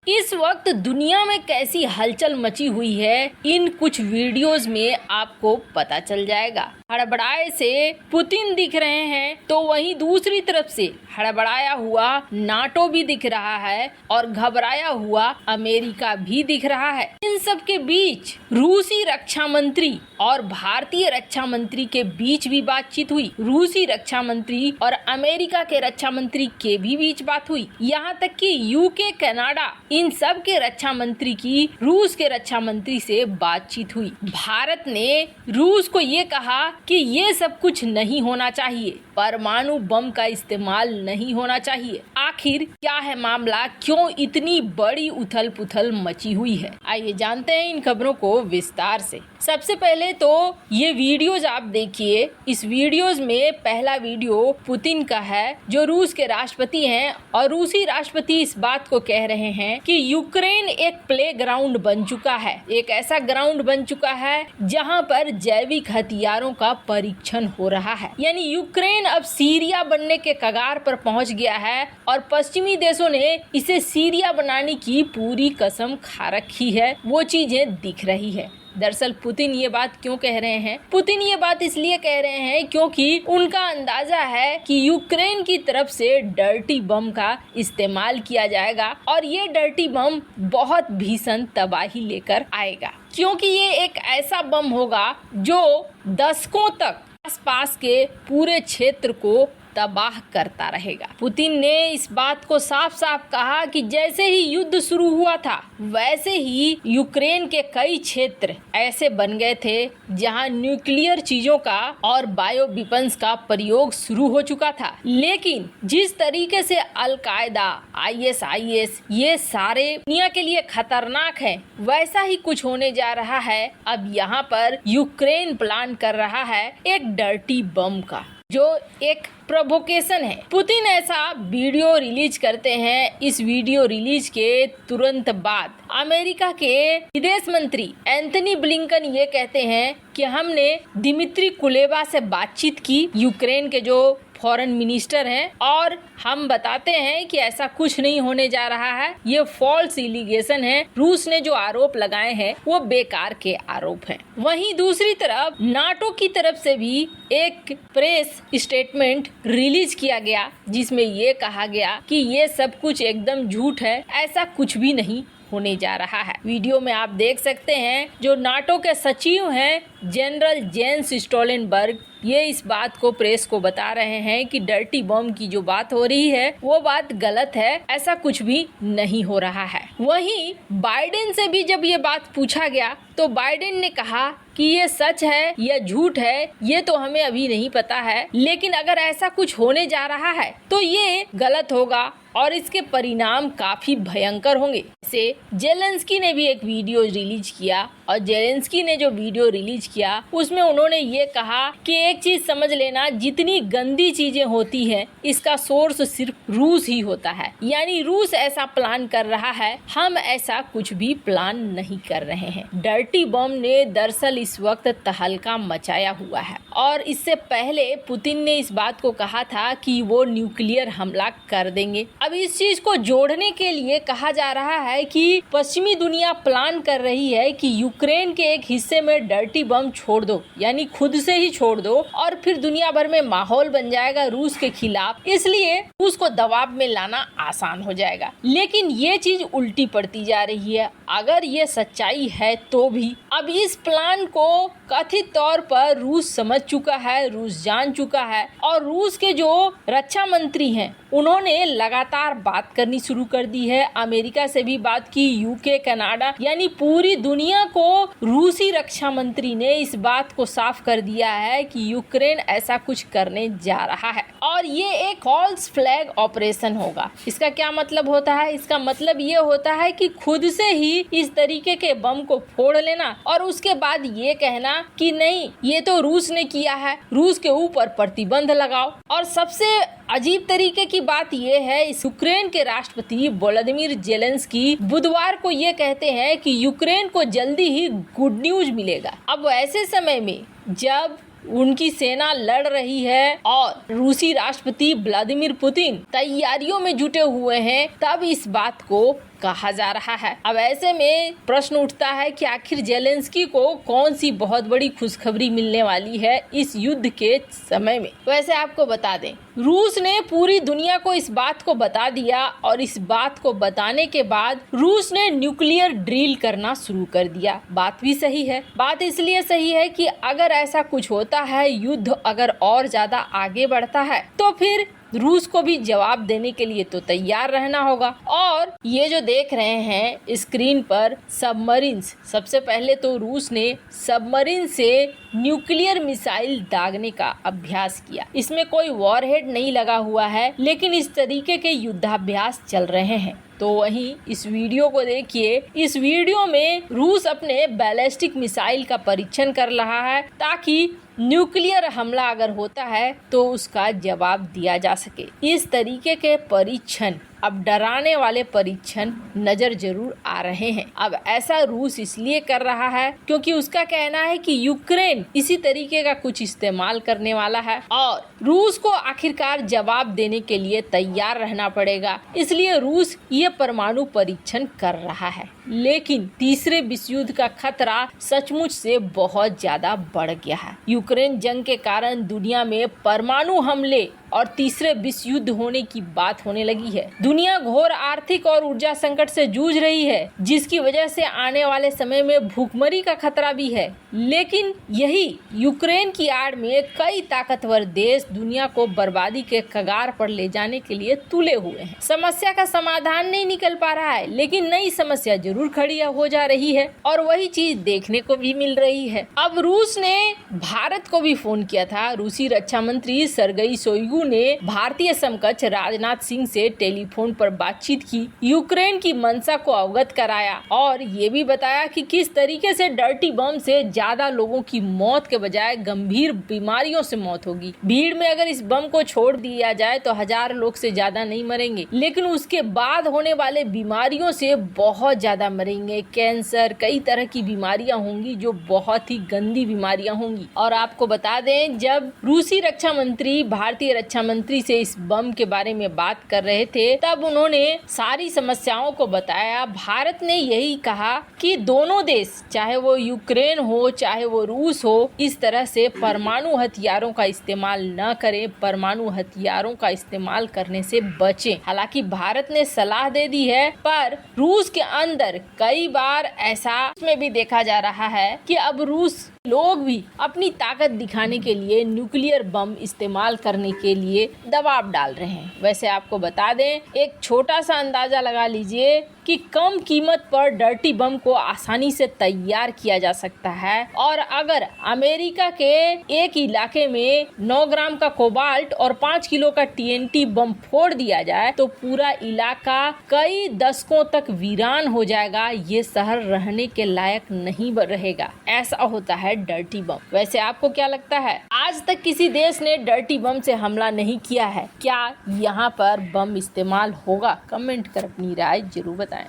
इस वक्त दुनिया में कैसी हलचल मची हुई है, इन कुछ वीडियोस में आपको पता चल जाएगा। हड़बड़ाए से पुतिन दिख रहे हैं तो वहीं दूसरी तरफ से हड़बड़ाया हुआ नाटो भी दिख रहा है और घबराया हुआ अमेरिका भी दिख रहा है। इन सब के बीच रूसी रक्षा मंत्री और भारतीय रक्षा मंत्री के बीच भी बातचीत हुई। रूसी रक्षा मंत्री और अमेरिका के रक्षा मंत्री के भी बीच बात हुई। यहाँ तक कि यूके, कनाडा, इन सब के रक्षा मंत्री की रूस के रक्षा मंत्री से बातचीत हुई। भारत ने रूस को ये कहा कि ये सब कुछ नहीं होना चाहिए, परमाणु बम का इस्तेमाल नहीं होना चाहिए। आखिर क्या है मामला, क्यों इतनी बड़ी उथल पुथल मची हुई है? आइए जानते हैं इन खबरों को विस्तार से। सबसे पहले तो ये वीडियोज आप देखिए। इस वीडियोज में पहला वीडियो पुतिन का है जो रूस के राष्ट्रपति हैं और रूसी राष्ट्रपति इस बात को कह रहे हैं कि यूक्रेन एक प्ले ग्राउंड बन चुका है, एक ऐसा ग्राउंड बन चुका है जहां पर जैविक हथियारों का परीक्षण हो रहा है। यानी यूक्रेन अब सीरिया बनने के कगार पर पहुंच गया है और पश्चिमी देशों ने इसे सीरिया बनाने की पूरी कसम खा रखी है। वो चीजें दिख रही है। दरअसल पुतिन ये बात क्यों कह रहे हैं? पुतिन ये बात इसलिए कह रहे हैं क्योंकि उनका अंदाजा है कि यूक्रेन की तरफ से डर्टी बम का इस्तेमाल किया जाएगा और ये डर्टी बम बहुत भीषण तबाही लेकर आएगा, क्योंकि ये एक ऐसा बम होगा जो दशकों तक आसपास के पूरे क्षेत्र को तबाह करता रहेगा। पुतिन ने इस बात को साफ साफ कहा कि जैसे ही युद्ध शुरू हुआ था वैसे ही यूक्रेन के कई क्षेत्र ऐसे बन गए थे जहां न्यूक्लियर चीजों का और बायो वेपन्स का प्रयोग शुरू हो चुका था। लेकिन जिस तरीके से अल-कायदा, ISIS ये सारे दुनिया के लिए खतरनाक है, वैसा ही कुछ होने जा रहा है। अब यहाँ पर यूक्रेन प्लान कर रहा है एक डर्टी बम का, जो एक प्रोवोकेशन है। पुतिन ऐसा वीडियो रिलीज करते हैं। इस वीडियो रिलीज के तुरंत बाद अमेरिका के विदेश मंत्री एंथनी ब्लिंकन ये कहते हैं कि हमने दिमित्री कुलेबा से बातचीत की, यूक्रेन के जो फॉरेन मिनिस्टर हैं, और हम बताते हैं कि ऐसा कुछ नहीं होने जा रहा है, ये फॉल्स एलिगेशन है। रूस ने जो आरोप लगाए हैं वो बेकार के आरोप हैं। वहीं दूसरी तरफ नाटो की तरफ से भी एक प्रेस स्टेटमेंट रिलीज किया गया जिसमें ये कहा गया कि ये सब कुछ एकदम झूठ है, ऐसा कुछ भी नहीं होने जा रहा है। वीडियो में आप देख सकते हैं जो नाटो के सचिव हैं जनरल जेंस स्टोलनबर्ग, ये इस बात को प्रेस को बता रहे हैं कि डर्टी बम की जो बात हो रही है वो बात गलत है, ऐसा कुछ भी नहीं हो रहा है। वहीं बाइडेन से भी जब ये बात पूछा गया तो बाइडेन ने कहा कि ये सच है या झूठ है ये तो हमें अभी नहीं पता है, लेकिन अगर ऐसा कुछ होने जा रहा है तो ये गलत होगा और इसके परिणाम काफी भयंकर होंगे। से जेलेंस्की ने भी एक वीडियो रिलीज किया और जेलेंस्की ने जो वीडियो रिलीज किया उसमें उन्होंने ये कहा कि एक चीज समझ लेना, जितनी गंदी चीजें होती हैं इसका सोर्स सिर्फ रूस ही होता है। यानी रूस ऐसा प्लान कर रहा है, हम ऐसा कुछ भी प्लान नहीं कर रहे हैं। डर्टी बम ने दरअसल इस वक्त तहलका मचाया हुआ है और इससे पहले पुतिन ने इस बात को कहा था कि वो न्यूक्लियर हमला कर देंगे। अब इस चीज को जोड़ने के लिए कहा जा रहा है कि पश्चिमी दुनिया प्लान कर रही है कि यूक्रेन के एक हिस्से में डर्टी बम छोड़ दो, यानी खुद से ही छोड़ दो, और फिर दुनिया भर में माहौल बन जाएगा रूस के खिलाफ, इसलिए रूस को दबाव में लाना आसान हो जाएगा। लेकिन ये चीज उल्टी पड़ती जा रही है। अगर ये सच्चाई है तो भी अब इस प्लान को कथित तौर पर रूस समझ चुका है, रूस जान चुका है और रूस के जो रक्षा मंत्री हैं उन्होंने लगातार बात करनी शुरू कर दी है। अमेरिका से भी बात की, यूके, कनाडा, यानी पूरी दुनिया को रूसी रक्षा मंत्री ने इस बात को साफ कर दिया है कि यूक्रेन ऐसा कुछ करने जा रहा है और ये एक फॉल्स फ्लैग ऑपरेशन होगा। इसका क्या मतलब होता है? इसका मतलब ये होता है कि खुद से ही इस तरीके के बम को फोड़ लेना और उसके बाद ये कहना कि नहीं ये तो रूस ने किया है, रूस के ऊपर प्रतिबंध लगाओ। और सबसे अजीब तरीके की बात ये है, इस यूक्रेन के राष्ट्रपति वोलोदिमीर जेलेंस्की बुधवार को ये कहते हैं कि यूक्रेन को जल्दी ही गुड न्यूज मिलेगा। अब ऐसे समय में जब उनकी सेना लड़ रही है और रूसी राष्ट्रपति व्लादिमीर पुतिन तैयारियों में जुटे हुए हैं, तब इस बात को कहा जा रहा है। अब ऐसे में प्रश्न उठता है कि आखिर जेलेंस्की को कौन सी बहुत बड़ी खुशखबरी मिलने वाली है इस युद्ध के समय में। वैसे आपको बता दें, रूस ने पूरी दुनिया को इस बात को बता दिया और इस बात को बताने के बाद रूस ने न्यूक्लियर ड्रिल करना शुरू कर दिया। बात भी सही है। बात इसलिए सही है कि अगर ऐसा कुछ होता है, युद्ध अगर और ज्यादा आगे बढ़ता है, तो फिर रूस को भी जवाब देने के लिए तो तैयार रहना होगा। और ये जो देख रहे हैं स्क्रीन पर सबमरीन्स, सबसे पहले तो रूस ने सबमरीन से न्यूक्लियर मिसाइल दागने का अभ्यास किया। इसमें कोई वॉरहेड नहीं लगा हुआ है, लेकिन इस तरीके के युद्धाभ्यास चल रहे हैं। तो वहीं इस वीडियो को देखिए। इस वीडियो में रूस अपने बैलिस्टिक मिसाइल का परीक्षण कर रहा है ताकि न्यूक्लियर हमला अगर होता है तो उसका जवाब दिया जा सके। इस तरीके के परीक्षण, अब डराने वाले परीक्षण नजर जरूर आ रहे हैं। अब ऐसा रूस इसलिए कर रहा है क्योंकि उसका कहना है कि यूक्रेन इसी तरीके का कुछ इस्तेमाल करने वाला है और रूस को आखिरकार जवाब देने के लिए तैयार रहना पड़ेगा। इसलिए रूस ये परमाणु परीक्षण कर रहा है। लेकिन तीसरे विश्व युद्ध का खतरा सचमुच से बहुत ज्यादा बढ़ गया है। यूक्रेन जंग के कारण दुनिया में परमाणु हमले और तीसरे विश्व युद्ध होने की बात होने लगी है। दुनिया घोर आर्थिक और ऊर्जा संकट से जूझ रही है, जिसकी वजह से आने वाले समय में भूखमरी का खतरा भी है। लेकिन यही यूक्रेन की आड़ में कई ताकतवर देश दुनिया को बर्बादी के कगार पर ले जाने के लिए तुले हुए हैं। समस्या का समाधान नहीं निकल पा रहा है, लेकिन नई समस्या जरूर खड़ी हो जा रही है और वही चीज देखने को भी मिल रही है। अब रूस ने भारत को भी फोन किया था। रूसी रक्षा मंत्री सर्गेई शोइगु ने भारतीय समकक्ष राजनाथ सिंह से टेलीफोन पर बातचीत की, यूक्रेन की मंशा को अवगत कराया और ये भी बताया कि किस तरीके से डर्टी बम से ज्यादा लोगों की मौत के बजाय गंभीर बीमारियों से मौत होगी। भीड़ में अगर इस बम को छोड़ दिया जाए तो 1000 लोग से ज्यादा नहीं मरेंगे, लेकिन उसके बाद होने वाले बीमारियों से बहुत ज्यादा मरेंगे। कैंसर, कई तरह की बीमारियां होंगी जो बहुत ही गंदी बीमारियां होंगी। और आपको बता दें, जब रूसी रक्षा मंत्री भारतीय रक्षा मंत्री से इस बम के बारे में बात कर रहे थे, तब उन्होंने सारी समस्याओं को बताया। भारत ने यही कहा कि दोनों देश, चाहे वो यूक्रेन हो चाहे वो रूस हो, इस तरह से परमाणु हथियारों का इस्तेमाल न करें, परमाणु हथियारों का इस्तेमाल करने से बचें। हालांकि भारत ने सलाह दे दी है, पर रूस के अंदर कई बार ऐसा में भी देखा जा रहा है कि अब रूस लोग भी अपनी ताकत दिखाने के लिए न्यूक्लियर बम इस्तेमाल करने के लिए दबाव डाल रहे हैं। वैसे आपको बता दें, एक छोटा सा अंदाजा लगा लीजिए कि कम कीमत पर डर्टी बम को आसानी से तैयार किया जा सकता है और अगर अमेरिका के एक इलाके में 9 ग्राम का कोबाल्ट और 5 किलो का TNT बम फोड़ दिया जाए तो पूरा इलाका कई दशकों तक वीरान हो जाएगा। ये शहर रहने के लायक नहीं रहेगा। ऐसा होता है डर्टी बम। वैसे आपको क्या लगता है, आज तक किसी देश ने डर्टी बम से हमला नहीं किया है, क्या यहाँ पर बम इस्तेमाल होगा? कमेंट कर अपनी राय जरूर बताएं।